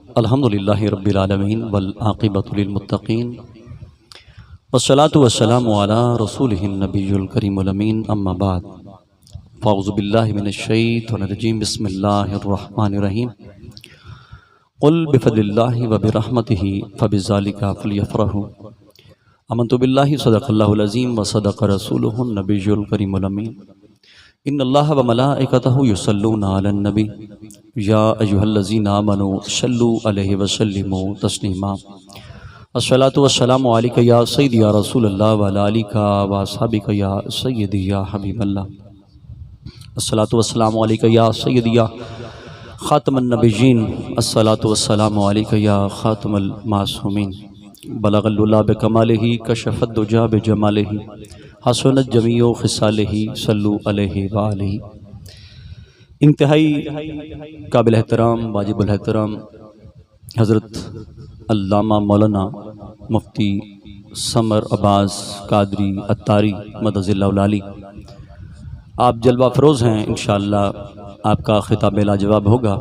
الحمدللہ رب العالمین والعاقبۃ للمتقین والصلاۃ والسلام علی رسولہ النبی الکریم الامین اما بعد فاعوذ باللہ من الشیطان الرجیم بسم اللہ الرحمن الرحیم قل بفضل اللہ وبرحمتہ فبذالک فلیفرحوا آمنت باللہ صدق اللہ العظیم وصدق رسولہ النبی الکریم الامین ان اللہ وملائکتہ یصلون علی النبی یا ایھا الذین آمنوا صلوا علیہ وسلموا تسلیما الصلاۃ والسلام علیک یا سیدی یا رسول اللہ وعلی آلک واصحابک یا سیدی یا حبیب اللہ الصلاۃ والسلام علیک یا سیدی یا خاتم النبیین الصلاۃ والسلام علیک یا خاتم المعصومین بلغ العلا بکمالہ کشف الدجی بجمالہ حسنت جمیع خصالہ صلو علیہ وآلہ۔ انتہائی قابل احترام واجب الاحترام حضرت علامہ مولانا مفتی سمر عباس قادری اتاری مدظ اللہ العالی، آپ جلوہ افروز ہیں، انشاءاللہ آپ کا خطاب لاجواب ہوگا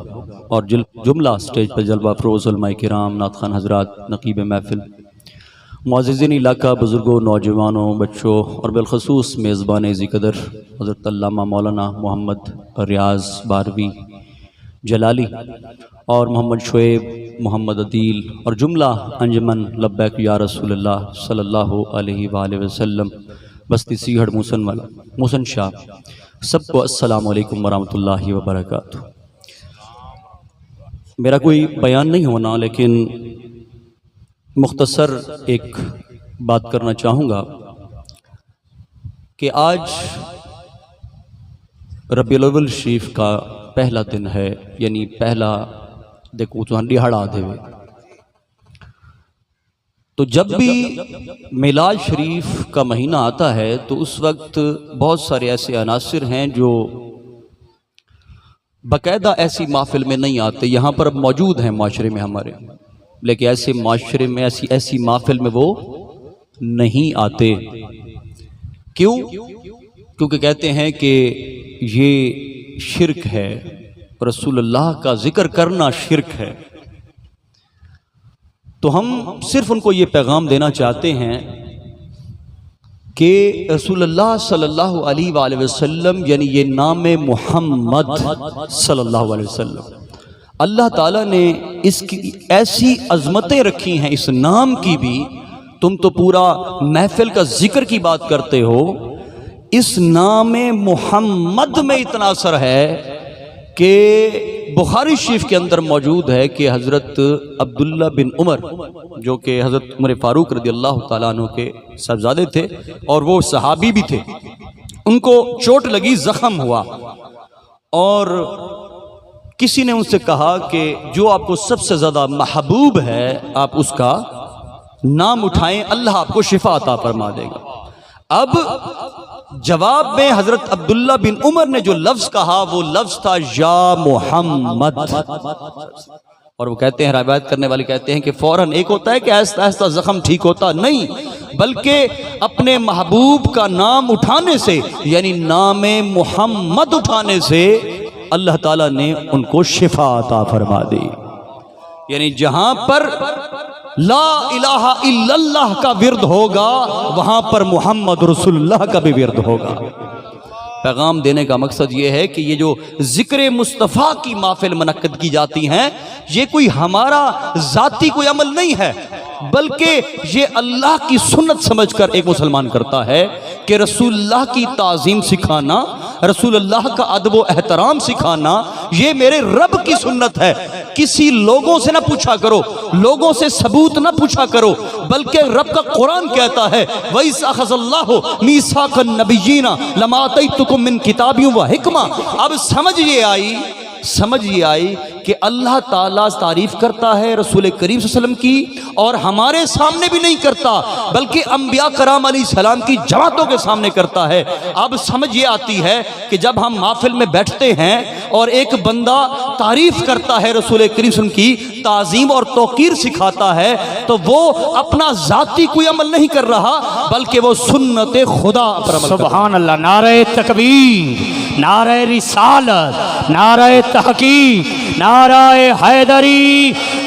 اور جملہ اسٹیج پر جلوہ افروز علماء کرام، نعت خوان حضرات، نقیب محفل، معززین علاقہ، بزرگوں، نوجوانوں، بچوں اور بالخصوص میزبان عزیز قدر حضرت علامہ مولانا محمد ریاض باروی جلالی اور محمد شعیب، محمد عدیل اور جملہ انجمن لبیک یا رسول اللہ صلی اللہ علیہ وآلہ وسلم بستی سیہڑ موسن شاہ، سب کو السلام علیکم ورحمۃ اللہ وبرکاتہ۔ میرا کوئی بیان نہیں ہونا، لیکن مختصر ایک بات کرنا چاہوں گا کہ آج ربیع الاول شریف کا پہلا دن ہے، یعنی پہلا دیکھو تو دیہڑا دے ہوئے، تو جب بھی میلاد شریف کا مہینہ آتا ہے تو اس وقت بہت سارے ایسے عناصر ہیں جو باقاعدہ ایسی محفل میں نہیں آتے، یہاں پر اب موجود ہیں معاشرے میں ہمارے، لیکن ایسے معاشرے میں ایسی محفل میں وہ نہیں آتے۔ کیوں؟ کیونکہ کہتے ہیں کہ یہ شرک ہے، رسول اللہ کا ذکر کرنا شرک ہے۔ تو ہم صرف ان کو یہ پیغام دینا چاہتے ہیں کہ رسول اللہ صلی اللہ علیہ وآلہ وسلم، یعنی یہ نام محمد صلی اللہ علیہ وسلم، اللہ تعالیٰ نے اس کی ایسی عظمتیں رکھی ہیں، اس نام کی بھی، تم تو پورا محفل کا ذکر کی بات کرتے ہو، اس نام محمد میں اتنا اثر ہے کہ بخاری شریف کے اندر موجود ہے کہ حضرت عبداللہ بن عمر، جو کہ حضرت عمر فاروق رضی اللہ تعالیٰ عنہ کے صاحبزادے تھے اور وہ صحابی بھی تھے، ان کو چوٹ لگی، زخم ہوا، اور کسی نے ان سے کہا کہ جو آپ کو سب سے زیادہ محبوب ہے آپ اس کا نام اٹھائیں، اللہ آپ کو شفا عطا فرما دے گا۔ اب جواب میں حضرت عبداللہ بن عمر نے جو لفظ کہا وہ لفظ تھا یا محمد، اور وہ کہتے ہیں، روایت کرنے والے کہتے ہیں کہ فوراً ایک ہوتا ہے کہ آہستہ آہستہ زخم ٹھیک ہوتا نہیں، بلکہ اپنے محبوب کا نام اٹھانے سے، یعنی نام محمد اٹھانے سے اللہ تعالیٰ نے ان کو شفا عطا فرما دی۔ یعنی جہاں پر لا الہ الا اللہ کا ورد ہوگا وہاں پر محمد رسول اللہ کا بھی ورد ہوگا۔ پیغام دینے کا مقصد یہ ہے کہ یہ جو ذکر مصطفیٰ کی محفل منعقد کی جاتی ہیں، یہ کوئی ہمارا ذاتی کوئی عمل نہیں ہے، بلکہ یہ اللہ کی سنت سمجھ کر ایک مسلمان کرتا ہے کہ رسول اللہ کی تعظیم سکھانا، رسول اللہ کا ادب و احترام سکھانا، یہ میرے رب کی سنت ہے۔ کسی لوگوں سے نہ پوچھا کرو، لوگوں سے ثبوت نہ پوچھا کرو، بلکہ رب کا قرآن کہتا ہے وَإِذْ أَخَذَ اللَّهُ مِيثَاقَ النَّبِيِّينَ لَمَا آتَيْتُكُم مِّن كِتَابٍ وَحِكْمَةٍ۔ اب سمجھ یہ آئی کہ اللہ تعالیٰ تعریف کرتا ہے رسول کریم صلی اللہ علیہ وسلم کی، اور ہمارے سامنے بھی نہیں کرتا بلکہ انبیاء کرام علیہ السلام کی جماعتوں کے سامنے کرتا ہے۔ اب سمجھ یہ آتی ہے کہ جب ہم محفل میں بیٹھتے ہیں اور ایک بندہ تعریف کرتا ہے رسول کریم صلی اللہ علیہ وسلم کی، تعظیم اور توقیر سکھاتا ہے، تو وہ اپنا ذاتی کوئی عمل نہیں کر رہا بلکہ وہ سنت خدا پر عمل کر رہا۔ سبحان اللہ، نعرہ تکبیر، نعرہ رسالت، نعرہ تحقیق، نعرہ حیدری،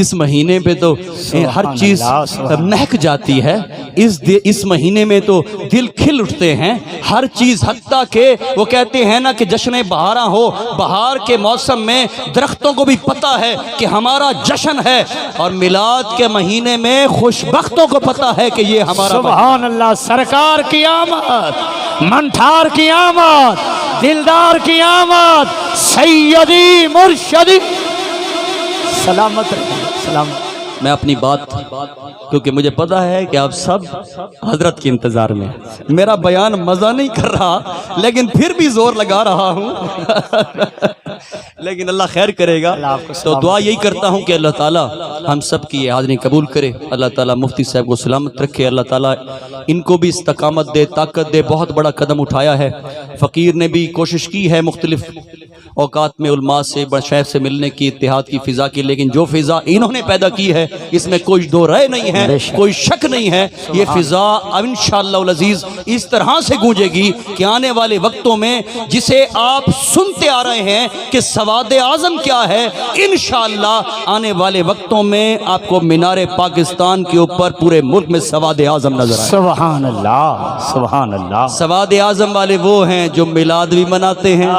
اس مہینے پہ تو ہر چیز مہک جاتی ہے، اس مہینے میں تو دل کھل اٹھتے ہیں ہر چیز، حتیٰ کہ وہ کہتے ہیں نا کہ جشن بہاراں ہو، بہار کے موسم میں درختوں کو بھی پتہ ہے کہ ہمارا جشن ہے، اور میلاد کے مہینے میں خوشبختوں کو پتہ ہے کہ یہ ہمارا سبحان اللہ، سرکار کی آمد، منٹھار کی آمد، دلدار کی آمد، سیدی مرشدی سلامت رہے، سلامت۔ میں اپنی بات، کیونکہ مجھے پتہ ہے کہ آپ سب حضرت کے انتظار میں، میرا بیان مزہ نہیں کر رہا لیکن پھر بھی زور لگا رہا ہوں لیکن اللہ خیر کرے گا۔ تو دعا یہی کرتا ہوں کہ اللہ تعالیٰ ہم سب کی یہ حاضری قبول کرے، اللہ تعالیٰ مفتی صاحب کو سلامت رکھے، اللہ تعالیٰ ان کو بھی استقامت دے، طاقت دے، بہت بڑا قدم اٹھایا ہے۔ فقیر نے بھی کوشش کی ہے مختلف اوقات میں علماء سے، مشائخ سے ملنے کی، اتحاد کی فضا کی، لیکن جو فضا انہوں نے پیدا کی ہے اس میں کوئی دو رائے نہیں ہے، کوئی شک نہیں ہے، یہ فضا انشاءاللہ العزیز اس طرح سے گونجے گی کہ آنے والے وقتوں میں جسے آپ سنتے آ رہے ہیں کہ سواد اعظم کیا ہے، انشاءاللہ آنے والے وقتوں میں آپ کو مینار پاکستان کے اوپر پورے ملک میں سواد اعظم نظر آئے۔ سبحان اللہ، سبحان اللہ۔ سواد اعظم والے وہ ہیں جو میلاد بھی مناتے ہیں،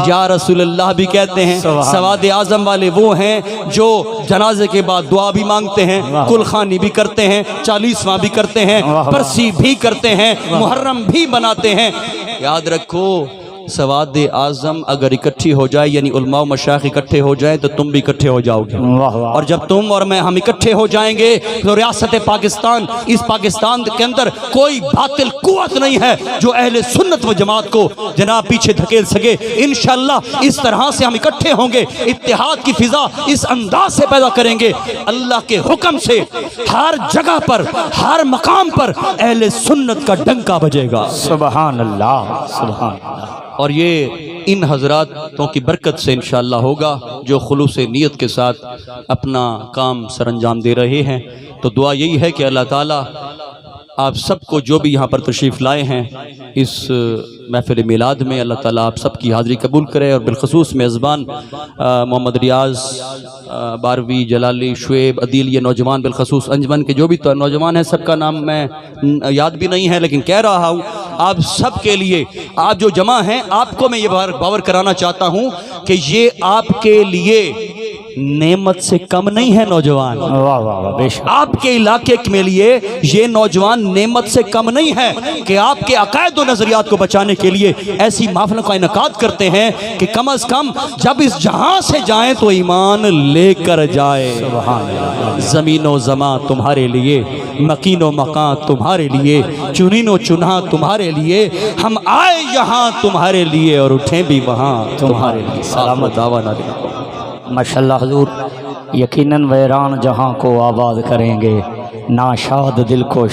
یا رسول اللہ بھی کہتے ہیں۔ سواد اعظم والے وہ ہیں جو جنازے کے بعد دعا بھی مانگتے ہیں، کل خوانی بھی کرتے ہیں، 40واں بھی کرتے ہیں، برسی بھی کرتے ہیں، محرم بھی مناتے ہیں۔ یاد رکھو سواد اعظم اگر اکٹھی ہو جائے، یعنی علماء و مشائخ اکٹھے ہو جائیں تو تم بھی اکٹھے ہو جاؤ گے، اور جب تم اور میں ہم اکٹھے ہو جائیں گے تو ریاست پاکستان، اس پاکستان کے اندر کوئی باطل قوت نہیں ہے جو اہل سنت و جماعت کو جناب پیچھے دھکیل سکے۔ انشاءاللہ اس طرح سے ہم اکٹھے ہوں گے، اتحاد کی فضا اس انداز سے پیدا کریں گے، اللہ کے حکم سے ہر جگہ پر، ہر مقام پر اہل سنت کا ڈنکا بجے گا۔ سبحان اللہ، سبحان اللہ۔ اور یہ ان حضراتوں کی برکت سے انشاءاللہ ہوگا جو خلوص نیت کے ساتھ اپنا کام سر انجام دے رہے ہیں۔ تو دعا یہی ہے کہ اللہ تعالیٰ آپ سب کو، جو بھی یہاں پر تشریف لائے ہیں اس محفل میلاد میں، اللہ تعالیٰ آپ سب کی حاضری قبول کرے، اور بالخصوص میزبان محمد ریاض، باروی، جلالی، شعیب، عدیل، یہ نوجوان بالخصوص انجمن کے جو بھی نوجوان ہیں، سب کا نام میں یاد بھی نہیں ہے لیکن کہہ رہا ہوں، آپ سب کے لیے، آپ جو جمع ہیں، آپ کو میں یہ باور کرانا چاہتا ہوں کہ یہ آپ کے لیے نعمت سے کم نہیں ہے نوجوان، واہ واہ واہ، بے شک۔ آپ کے علاقے کے لیے یہ نوجوان نعمت سے کم نہیں ہے کہ آپ کے عقائد و نظریات کو بچانے کے لیے ایسی محفلوں کا انعقاد کرتے ہیں کہ کم از کم جب اس جہاں سے جائیں تو ایمان لے کر جائے۔ زمین و زمان تمہارے لیے، مکین و مکان تمہارے لیے، چنین و چنہا تمہارے لیے، ہم آئے یہاں تمہارے لیے اور اٹھیں بھی وہاں تمہارے لیے۔ سلامت دعوانا دے۔ ماشاءاللہ حضور، یقیناً ویران جہاں کو آباد کریں گے، ناشاد دل کو